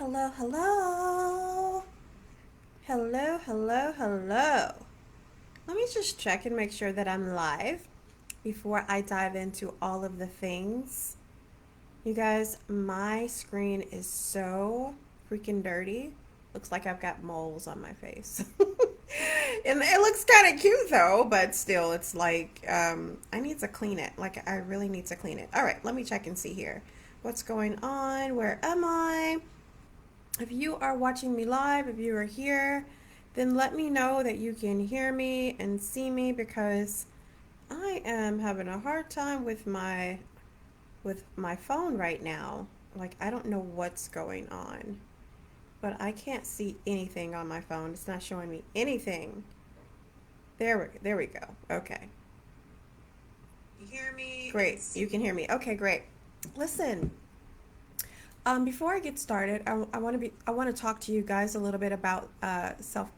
Hello, hello. Hello, hello, hello. Let me just check and make sure that I'm live before I dive into all of the things. You guys, my screen is so freaking dirty. Looks like I've got moles on my face. And it looks kind of cute though, but still, it's like I need to clean it. Like, I really need to clean it. All right, let me check and see here. What's going on? Where am I? If you are watching me live, if you are here, then let me know that you can hear me and see me because I am having a hard time with my phone right now. Like, I don't know what's going on, but I can't see anything on my phone. It's not showing me anything. There we go. Okay. You hear me? Great. You can hear me. Okay, great. Listen, before I get started, I want to talk to you guys a little bit about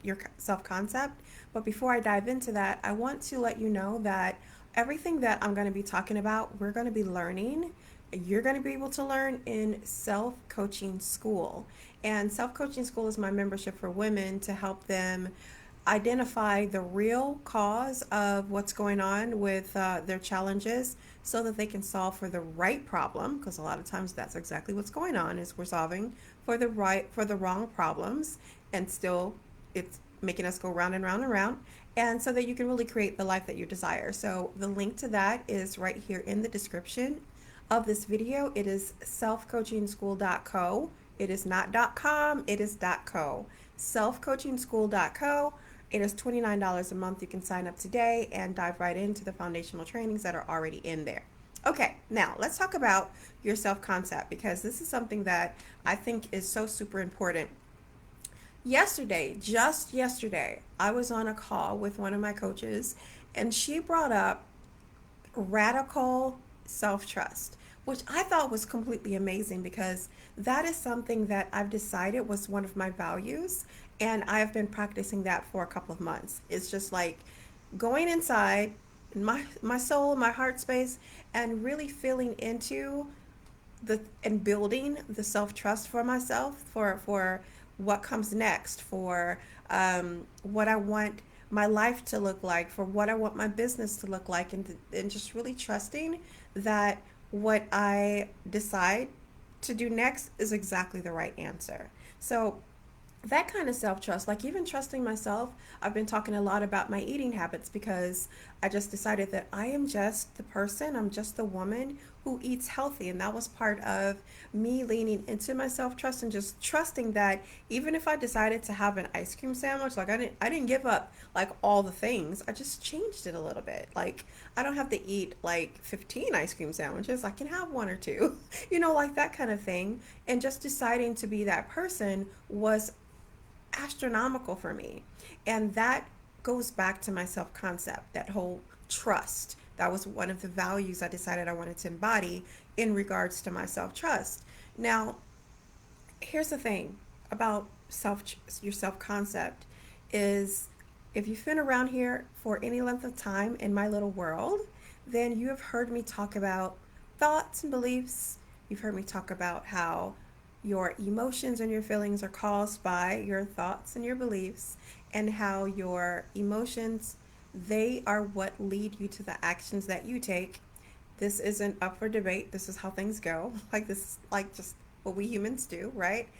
your self concept. But before I dive into that, I want to let you know that everything that I'm going to be talking about, we're going to be learning. You're going to be able to learn in Self Coaching School. And Self Coaching School is my membership for women to help them identify the real cause of what's going on with their challenges so that they can solve for the right problem, because a lot of times that's exactly what's going on, is we're solving for the wrong problems, and still it's making us go round and round and round, and so that you can really create the life that you desire. So the link to that is right here in the description of this video. It is selfcoachingschool.co. It is not .com, it is .co. selfcoachingschool.co. It is $29 a month. You can sign up today and dive right into the foundational trainings that are already in there. Okay, now let's talk about your self concept, because this is something that I think is so super important. Just yesterday, I was on a call with one of my coaches, and she brought up radical self trust, which I thought was completely amazing because that is something that I've decided was one of my values, and I've been practicing that for a couple of months. It's just like going inside my soul, my heart space, and really feeling into and building the self trust for myself, for what comes next, for what I want my life to look like, for what I want my business to look like, and just really trusting that what I decide to do next is exactly the right answer. So that kind of self trust, like even trusting myself, I've been talking a lot about my eating habits because I just decided that I am just the person, I'm just the woman who eats healthy. And that was part of me leaning into my self trust and just trusting that even if I decided to have an ice cream sandwich, like I didn't give up like all the things. I just changed it a little bit. Like, I don't have to eat like 15 ice cream sandwiches. I can have one or two, like that kind of thing. And just deciding to be that person was astronomical for me. And that goes back to my self concept, that whole trust. That was one of the values I decided I wanted to embody in regards to my self trust. Now, here's the thing about your self concept is, if you've been around here for any length of time in my little world, then you have heard me talk about thoughts and beliefs. You've heard me talk about how your emotions and your feelings are caused by your thoughts and your beliefs, and how your emotions, they are what lead you to the actions that you take. This isn't up for debate. This is how things go. Like, this is like just what we humans do, right?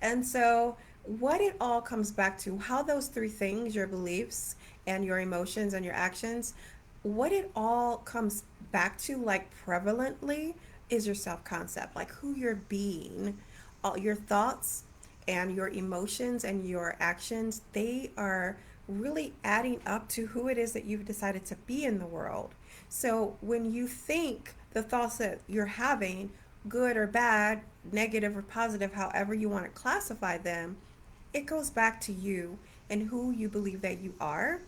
And so what it all comes back to, how those three things, your beliefs and your emotions and your actions, what it all comes back to, like prevalently, is your self concept, like who you're being. All your thoughts and your emotions and your actions, they are really adding up to who it is that you've decided to be in the world. So when you think the thoughts that you're having, good or bad, negative or positive, however you want to classify them, it goes back to you and who you believe that you are,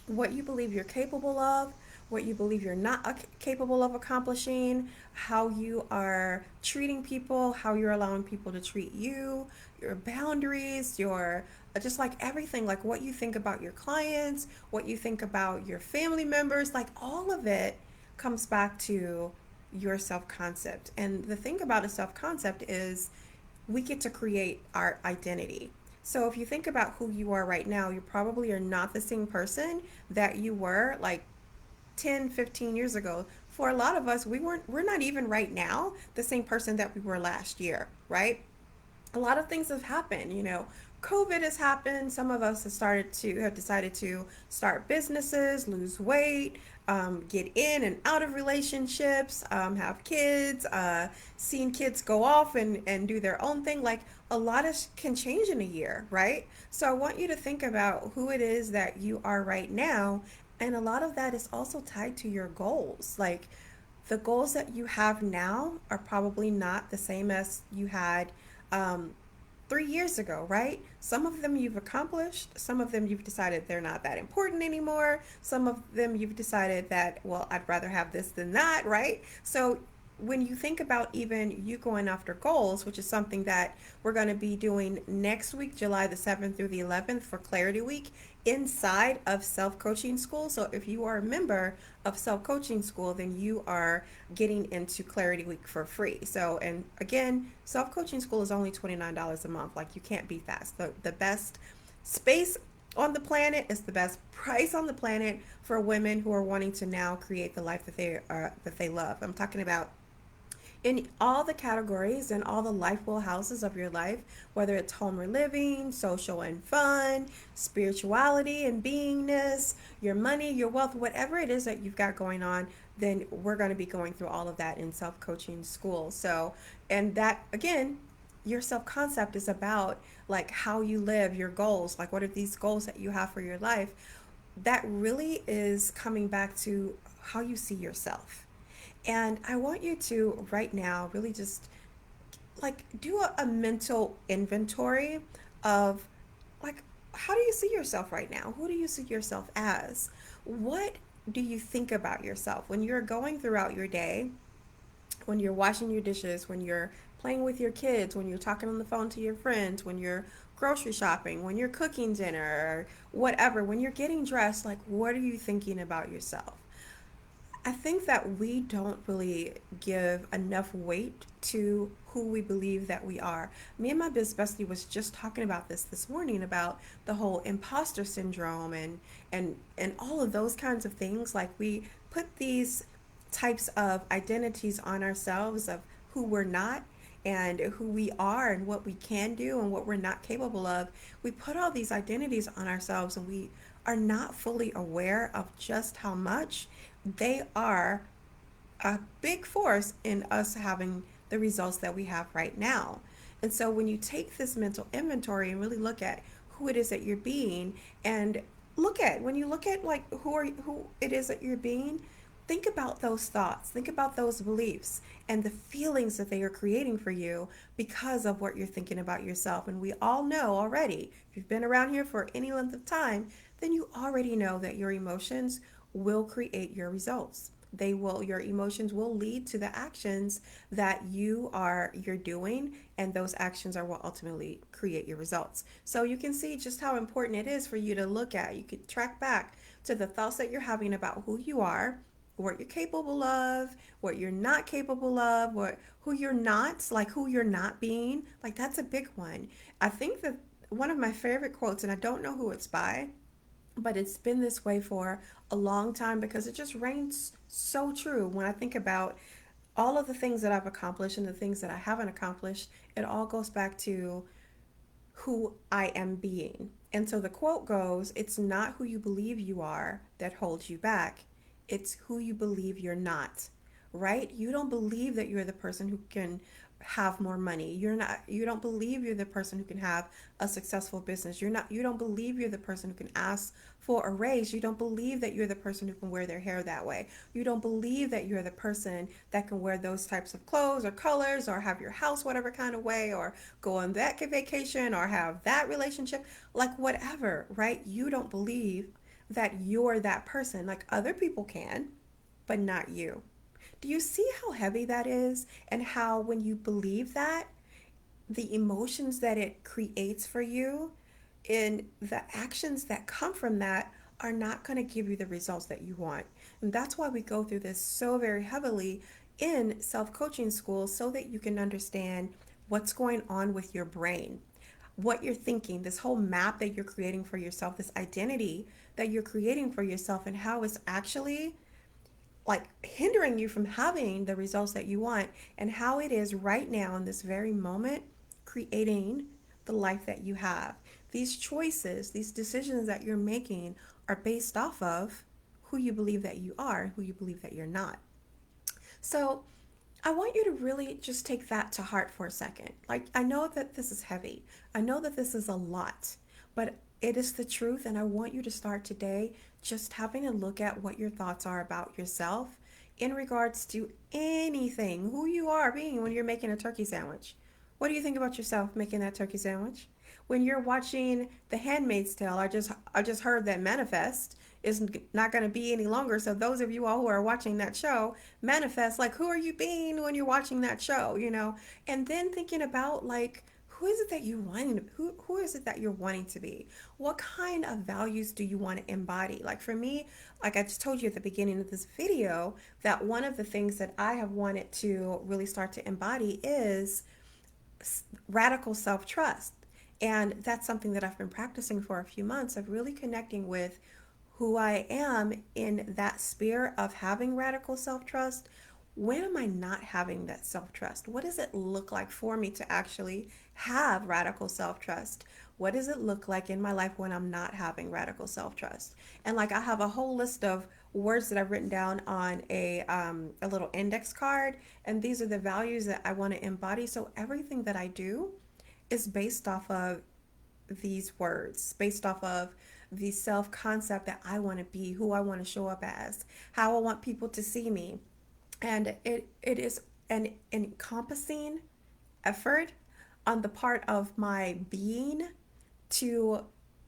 what you believe you're capable of, what you believe you're not capable of accomplishing, how you are treating people, how you're allowing people to treat you, your boundaries, your just like everything, like what you think about your clients, what you think about your family members, like all of it comes back to your self concept. And the thing about a self concept is we get to create our identity. So if you think about who you are right now, you probably are not the same person that you were like 10, 15 years ago. For a lot of us, we're not even right now the same person that we were last year, right? A lot of things have happened. COVID has happened. Some of us have decided to start businesses, lose weight, get in and out of relationships, have kids, seeing kids go off and do their own thing. Like, a lot of can change in a year, right? So I want you to think about who it is that you are right now, and a lot of that is also tied to your goals. Like, the goals that you have now are probably not the same as you had um, 3 years ago, right? Some of them you've accomplished, some of them you've decided they're not that important anymore, some of them you've decided that, well, I'd rather have this than that, right? So when you think about even you going after goals, which is something that we're going to be doing next week, July the 7th through the 11th for Clarity Week inside of Self Coaching School. So if you are a member of Self Coaching School, then you are getting into Clarity Week for free. So, and again, Self Coaching School is only $29 a month. Like, you can't beat that. The best space on the planet is the best price on the planet for women who are wanting to now create the life that they love. I'm talking about in all the categories and all the life well houses of your life, whether it's home or living, social and fun, spirituality and beingness, your money, your wealth, whatever it is that you've got going on, then we're going to be going through all of that in self coaching school. So, and that again, your self concept is about like how you live, your goals, like what are these goals that you have for your life. That really is coming back to how you see yourself. And I want you to right now really just like do a mental inventory of like, how do you see yourself right now? Who do you see yourself as? What do you think about yourself when you're going throughout your day, when you're washing your dishes, when you're playing with your kids, when you're talking on the phone to your friends, when you're grocery shopping, when you're cooking dinner, or whatever, when you're getting dressed? Like, what are you thinking about yourself? I think that we don't really give enough weight to who we believe that we are. Me and my biz bestie was just talking about this morning about the whole imposter syndrome and all of those kinds of things. Like, we put these types of identities on ourselves of who we're not and who we are and what we can do and what we're not capable of. We put all these identities on ourselves, and we are not fully aware of just how much they are a big force in us having the results that we have right now. And so when you take this mental inventory and really look at who it is that you're being, and when you look at like who it is that you're being, think about those thoughts, think about those beliefs and the feelings that they are creating for you because of what you're thinking about yourself. And we all know already, if you've been around here for any length of time, then you already know that your emotions will create your results. Your emotions will lead to the actions that you're doing, and those actions are what ultimately create your results. So you can see just how important it is for you to look at. You could track back to the thoughts that you're having about who you are, what you're capable of, what you're not capable of, who you're not being. Like, that's a big one. I think that one of my favorite quotes, and I don't know who it's by, but it's been this way for a long time because it just reigns so true. When I think about all of the things that I've accomplished and the things that I haven't accomplished, it all goes back to who I am being. And so the quote goes, it's not who you believe you are that holds you back, it's who you believe you're not, right? You don't believe that you're the person who can have more money. You don't believe you're the person who can have a successful business. You don't believe you're the person who can ask for a raise. You don't believe that you're the person who can wear their hair that way. You don't believe that you're the person that can wear those types of clothes or colors or have your house whatever kind of way or go on that vacation or have that relationship, like whatever, right? You don't believe that you're that person. Like, other people can, but not you. Do you see how heavy that is? And how, when you believe that, the emotions that it creates for you and the actions that come from that are not going to give you the results that you want. And that's why we go through this so very heavily in self coaching school, so that you can understand what's going on with your brain, what you're thinking, this whole map that you're creating for yourself, this identity that you're creating for yourself, and how it's actually like hindering you from having the results that you want, and how it is right now in this very moment creating the life that you have. These choices, these decisions that you're making are based off of who you believe that you are, who you believe that you're not. So I want you to really just take that to heart for a second. Like, I know that this is heavy. I know that this is a lot, but it is the truth. And I want you to start today just having a look at what your thoughts are about yourself in regards to anything, who you are being when you're making a turkey sandwich. What do you think about yourself making that turkey sandwich? When you're watching The Handmaid's Tale, I just heard that Manifest is not going to be any longer. So those of you all who are watching that show, Manifest, like, who are you being when you're watching that show, And then thinking about, like, who is it that you want, who is it that you're wanting to be? What kind of values do you want to embody? Like, for me, like I just told you at the beginning of this video, that one of the things that I have wanted to really start to embody is radical self-trust. And that's something that I've been practicing for a few months, of really connecting with who I am in that sphere of having radical self-trust. When am I not having that self-trust? What does it look like for me to actually have radical self-trust? What does it look like in my life when I'm not having radical self-trust? And like, I have a whole list of words that I've written down on a little index card, and these are the values that I want to embody. So everything that I do is based off of these words, based off of the self concept that I want to be, who I want to show up as, how I want people to see me. And it is an encompassing effort on the part of my being to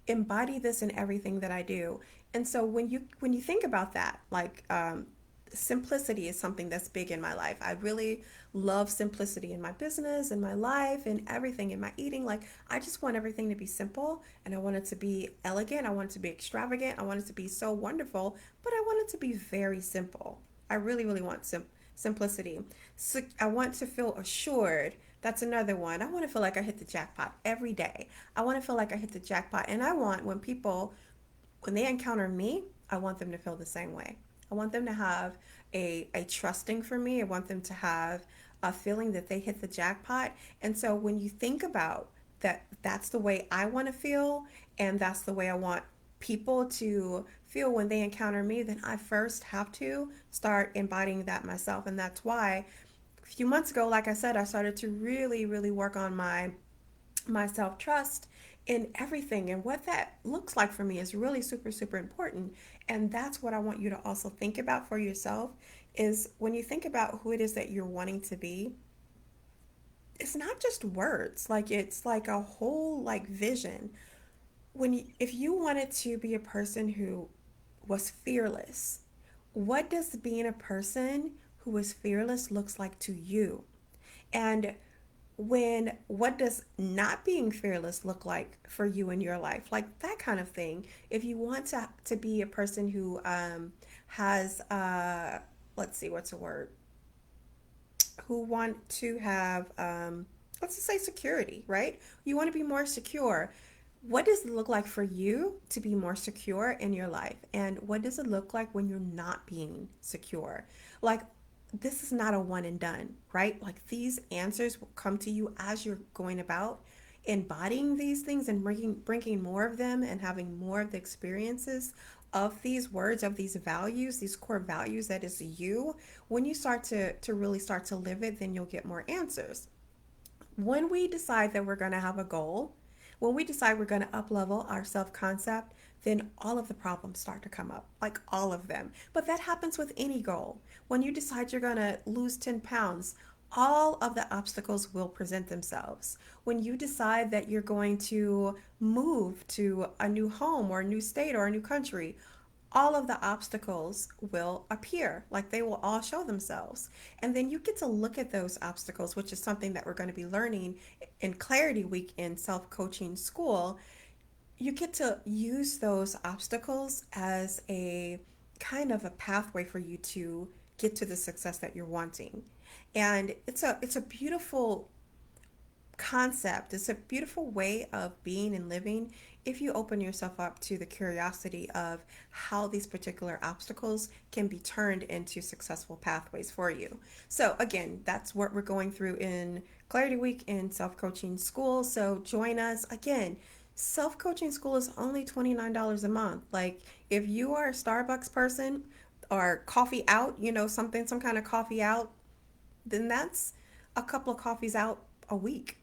embody this in everything that I do. And so when you think about that, like, simplicity is something that's big in my life. I really love simplicity in my business, in my life, in everything, in my eating. Like, I just want everything to be simple, and I want it to be elegant. I want it to be extravagant. I want it to be so wonderful, but I want it to be very simple. I really, really want simplicity. So I want to feel assured. That's another one. I want to feel like I hit the jackpot every day. I want to feel like I hit the jackpot. And I want, when people, when they encounter me, I want them to feel the same way. I want them to have a trusting for me. I want them to have a feeling that they hit the jackpot. And so when you think about that, that's the way I want to feel, and that's the way I want people to feel when they encounter me, then I first have to start embodying that myself. And that's why a few months ago, like I said, I started to really, really work on my self trust in everything. And what that looks like for me is really super, super important. And that's what I want you to also think about for yourself, is when you think about who it is that you're wanting to be, it's not just words. Like, it's like a whole, like, vision. If you wanted to be a person who was fearless, what does being a person who is fearless looks like to you? And what does not being fearless look like for you in your life, like that kind of thing? If you want to be a person who has let's see, what's a word, who want to have let's just say security, right? You want to be more secure. What does it look like for you to be more secure in your life? And what does it look like when you're not being secure? Like, this is not a one and done, right? Like, these answers will come to you as you're going about embodying these things, and bringing more of them, and having more of the experiences of these words, of these values, these core values that is you. When you start to really start to live it, then you'll get more answers. When we decide that we're going to have a goal, when we decide we're going to up level our self concept, then all of the problems start to come up, like all of them. But that happens with any goal. When you decide you're going to lose 10 pounds, all of the obstacles will present themselves. When you decide that you're going to move to a new home, or a new state, or a new country, all of the obstacles will appear, like they will all show themselves. And then you get to look at those obstacles, which is something that we're going to be learning in Clarity Week in self coaching school. You get to use those obstacles as a kind of a pathway for you to get to the success that you're wanting. And it's a beautiful concept. It's a beautiful way of being and living if you open yourself up to the curiosity of how these particular obstacles can be turned into successful pathways for you. So, again, that's what we're going through in Clarity Week in Self Coaching School. So, join us again. Self coaching school is only $29 a month. Like, if you are a Starbucks person or coffee out, something, some kind of coffee out, then that's a couple of coffees out a week.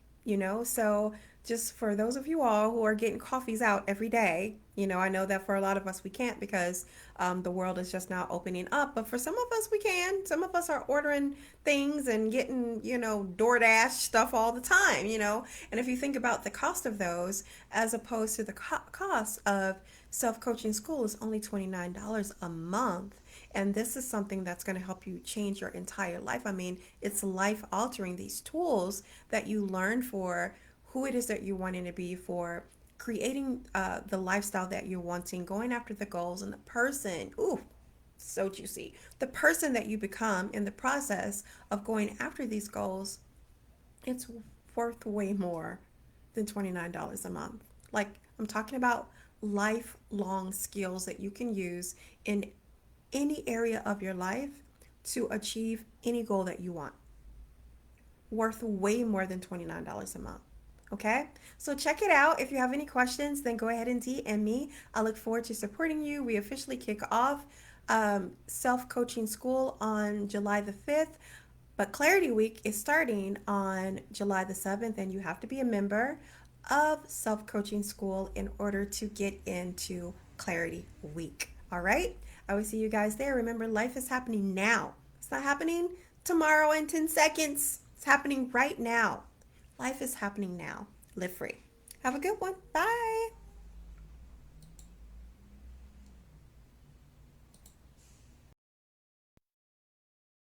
So just for those of you all who are getting coffees out every day, I know that for a lot of us we can't because the world is just now opening up, but for some of us we can. Some of us are ordering things and getting, DoorDash stuff all the time. And if you think about the cost of those as opposed to the cost of self-coaching school is only $29 a month. And this is something that's going to help you change your entire life. I mean, it's life altering, these tools that you learn for who it is that you're wanting to be, for creating the lifestyle that you're wanting, going after the goals, and the person. Ooh, so juicy. The person that you become in the process of going after these goals, it's worth way more than $29 a month. Like, I'm talking about lifelong skills that you can use in any area of your life to achieve any goal that you want. Worth way more than $29 a month. Okay? So check it out. If you have any questions, then go ahead and DM me. I look forward to supporting you. We officially kick off Self Coaching School on July the 5th. But Clarity Week is starting on July the 7th, and you have to be a member of Self Coaching School in order to get into Clarity Week. All right? I will see you guys there. Remember, life is happening now. It's not happening tomorrow in 10 seconds. It's happening right now. Life is happening now. Live free. Have a good one. Bye.